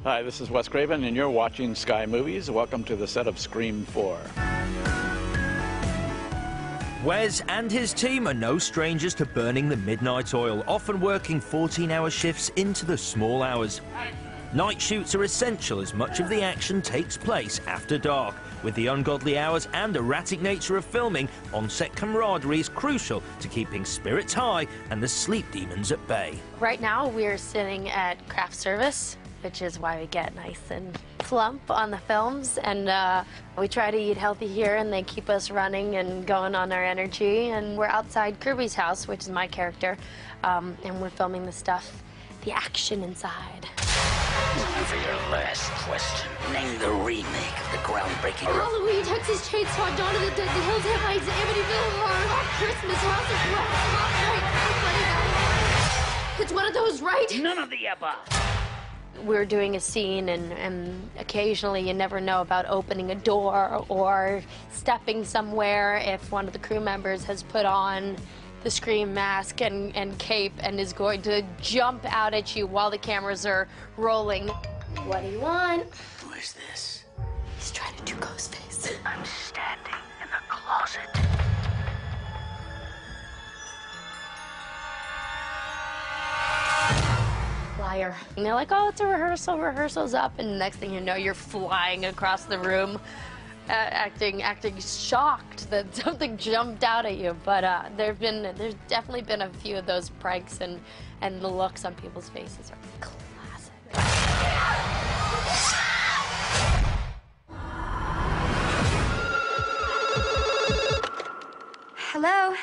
Hi, this is Wes Craven, and you're watching Sky Movies. Welcome to the set of Scream 4. Wes and his team are no strangers to burning the midnight oil, often working 14-hour shifts into the small hours. Night shoots are essential as much of the action takes place after dark. With the ungodly hours and erratic nature of filming, on-set camaraderie is crucial to keeping spirits high and the sleep demons at bay. Right now we're sitting at craft service, which is why we get nice and plump on the films, and we try to eat healthy here, and they keep us running and going on our energy. And we're outside Kirby's house, which is my character, and we're filming the stuff, the action inside. For your last question, name the remake of the groundbreaking Halloween, Texas Chainsaw, Dawn of the Dead, The Hills Have Eyes, Amityville Horror, Christmas, House of Wax, It's one of those, right? None of the above. We're doing a scene, and occasionally you never know about opening a door or stepping somewhere if one of the crew members has put on the Scream mask and cape and is going to jump out at you while the cameras are rolling. What do you want? Who is this? He's trying to do Ghostface. I'm standing in the closet. Liar. And they're like, oh, it's a rehearsal, rehearsal's up, and next thing you know, you're flying across the room, acting shocked that something jumped out at you. But there's definitely been a few of those pranks, and the looks on people's faces are classic. Hello?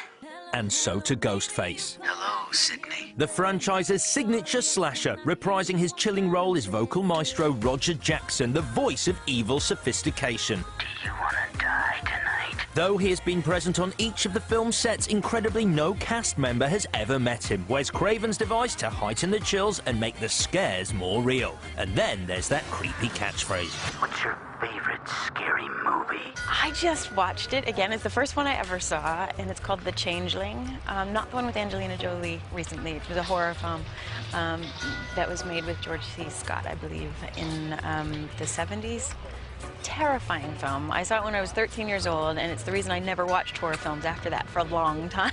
And so to Ghostface. Hello, Sydney. The franchise's signature slasher, reprising his chilling role is vocal maestro Roger Jackson, the voice of evil sophistication. Do you want to die tonight? Though he has been present on each of the film sets, incredibly no cast member has ever met him. Wes Craven's device to heighten the chills and make the scares more real. And then there's that creepy catchphrase. What's your favorite scary movie? I just watched it again. It's the first one I ever saw, and it's called The Changeling. Not the one with Angelina Jolie recently. It was a horror film that was made with George C. Scott, I believe, in the 70s. Terrifying film. I saw it when I was 13 years old, and it's the reason I never watched horror films after that for a long time.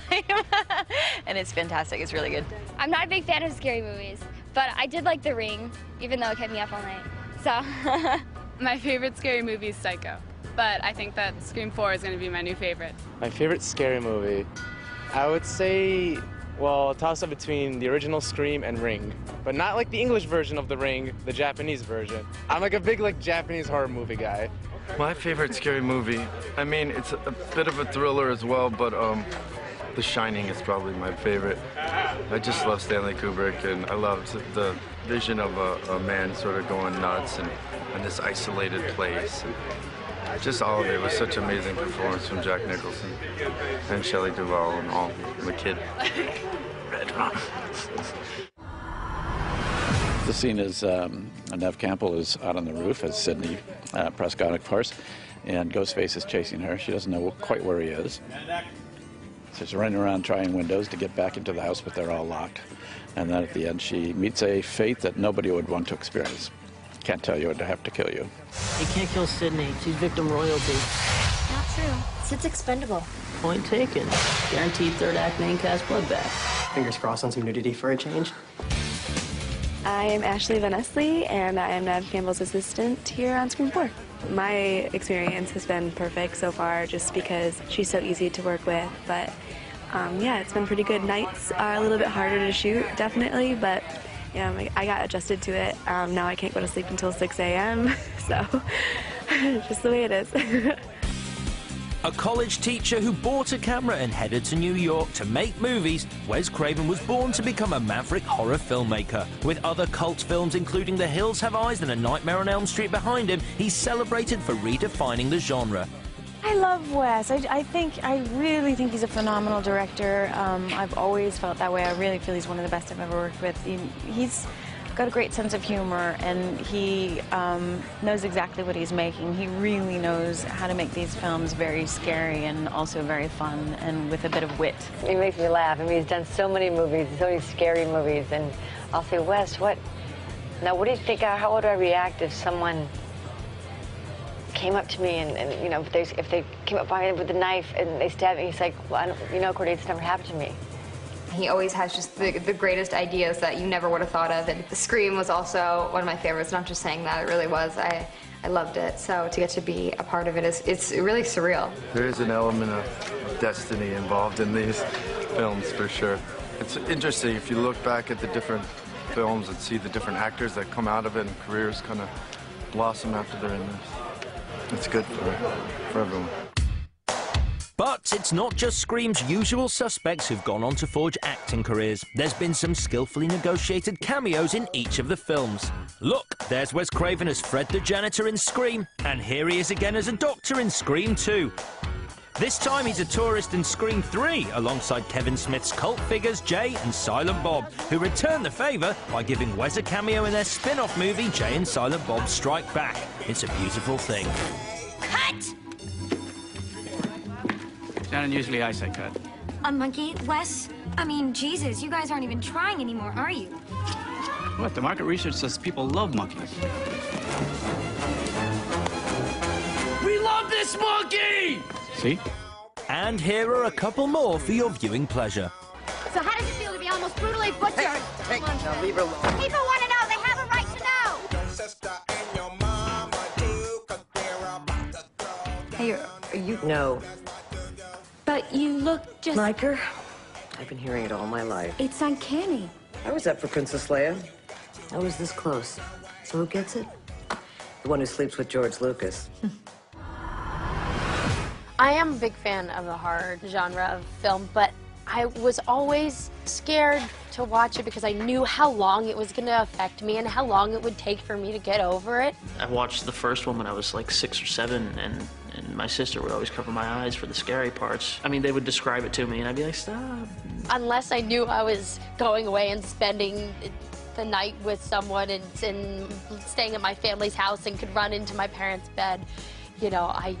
And it's fantastic. It's really good. I'm not a big fan of scary movies, but I did like The Ring, even though it kept me up all night. So. My favorite scary movie is Psycho, but I think that Scream 4 is going to be my new favorite. My favorite scary movie, I would say, well, a toss-up between the original Scream and Ring, but not like the English version of The Ring, the Japanese version. I'm like a big Japanese horror movie guy. My favorite scary movie, I mean, it's a bit of a thriller as well, but The Shining is probably my favorite. I just love Stanley Kubrick, and I loved the vision of a man sort of going nuts and in this isolated place. And just all of it was such an amazing performance from Jack Nicholson and Shelley Duvall and all the kid. Red Rum. The scene is Neve Campbell is out on the roof as Sidney Prescott, of course, and Ghostface is chasing her. She doesn't know quite where he is. So she's running around trying windows to get back into the house, but they're all locked. And then at the end, she meets a fate that nobody would want to experience. Can't tell you what to have to kill you. You can't kill Sydney. She's victim royalty. Not true. Sid's expendable. Point taken. Guaranteed third act main cast bloodbath. Fingers crossed on some nudity for a change. I am Ashley Van Esley, and I am Neve Campbell's assistant here on Scream 4. My experience has been perfect so far just because she's so easy to work with, but yeah, it's been pretty good. Nights are a little bit harder to shoot, definitely, but yeah, I got adjusted to it. Now I can't go to sleep until 6 a.m., so just the way it is. A college teacher who bought a camera and headed to New York to make movies, Wes Craven was born to become a maverick horror filmmaker. With other cult films including The Hills Have Eyes and A Nightmare on Elm Street behind him, he's celebrated for redefining the genre. I love Wes. I really think he's a phenomenal director. I've always felt that way. I really feel he's one of the best I've ever worked with. He's got a great sense of humor, and he knows exactly what he's making. He really knows how to make these films very scary and also very fun and with a bit of wit. He makes me laugh. I mean, he's done so many movies, so many scary movies, and I'll say, Wes, what Now, what do you think, how would I react if someone came up to me and you know, if they came up behind me with a knife and they stabbed me? He's like, well, I don't, you know, Courtney, it's never happened to me. He always has just the greatest ideas that you never would have thought of. And Scream was also one of my favorites. Not just saying that, it really was. I loved it. So to get to be a part of it it's really surreal. There is an element of destiny involved in these films, for sure. It's interesting if you look back at the different films and see the different actors that come out of it and careers kind of blossom after they're in this. It's good for everyone. But it's not just Scream's usual suspects who've gone on to forge acting careers. There's been some skillfully negotiated cameos in each of the films. Look, there's Wes Craven as Fred the janitor in Scream, and here he is again as a doctor in Scream 2. This time he's a tourist in Scream 3, alongside Kevin Smith's cult figures Jay and Silent Bob, who return the favour by giving Wes a cameo in their spin-off movie Jay and Silent Bob Strike Back. It's a beautiful thing. Cut! Shannon, usually I say cut. Monkey, Wes, I mean, Jesus, you guys aren't even trying anymore, are you? What? The market research says people love monkeys. We love this monkey! See? And here are a couple more for your viewing pleasure. So how does it feel to be almost brutally butchered? Hey, now leave her alone. People want to know. They have a right to know. Hey, are you... No. But you look just... Like her? I've been hearing it all my life. It's uncanny. I was up for Princess Leia. I was this close. So who gets it? The one who sleeps with George Lucas. I am a big fan of the horror genre of film, but I was always scared to watch it because I knew how long it was going to affect me and how long it would take for me to get over it. I watched the first one when I was like 6 or 7, and my sister would always cover my eyes for the scary parts. I mean, they would describe it to me, and I'd be like, stop. Unless I knew I was going away and spending the night with someone and staying at my family's house and could run into my parents' bed, you know, I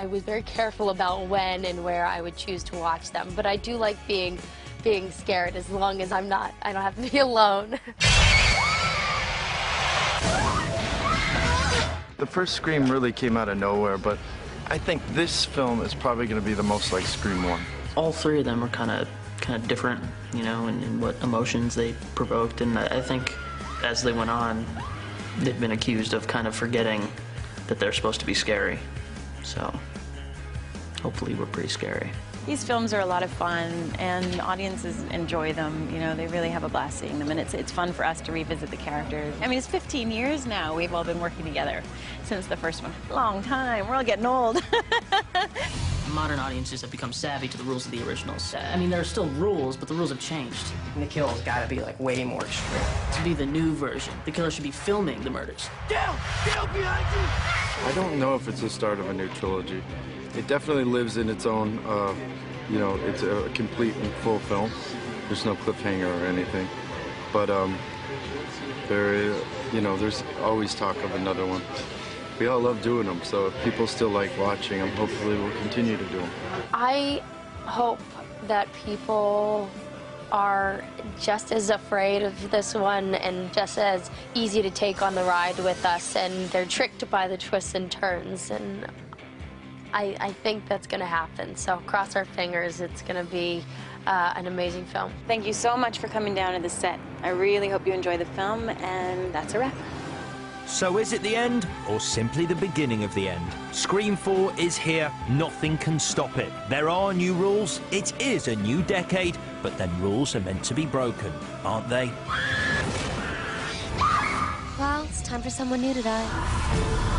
was very careful about when and where I would choose to watch them. But I do like being scared as long as I don't have to be alone. The first Scream really came out of nowhere, but I think this film is probably going to be the most like Scream 1. All three of them are kind of different, you know, in what emotions they provoked. And I think as they went on, they've been accused of kind of forgetting that they're supposed to be scary. So hopefully we're pretty scary. These films are a lot of fun, and audiences enjoy them. You know, they really have a blast seeing them, and it's fun for us to revisit the characters. I mean, it's 15 years now we've all been working together since the first one. Long time. We're all getting old. Modern audiences have become savvy to the rules of the originals. I mean, there are still rules, but the rules have changed. And the kill's gotta be, like, way more extreme. To be the new version, the killer should be filming the murders. Down behind you! I don't know if it's the start of a new trilogy. It definitely lives in its own, you know, it's a complete and full film. There's no cliffhanger or anything. But, you know, there's always talk of another one. We all love doing them, so if people still like watching them, hopefully we'll continue to do them. I hope that people are just as afraid of this one and just as easy to take on the ride with us, and they're tricked by the twists and turns, and I think that's going to happen. So cross our fingers, it's going to be an amazing film. Thank you so much for coming down to the set. I really hope you enjoy the film, and that's a wrap. So is it the end, or simply the beginning of the end? Scream 4 is here. Nothing can stop it. There are new rules. It is a new decade, but then rules are meant to be broken, aren't they? Well, it's time for someone new to die.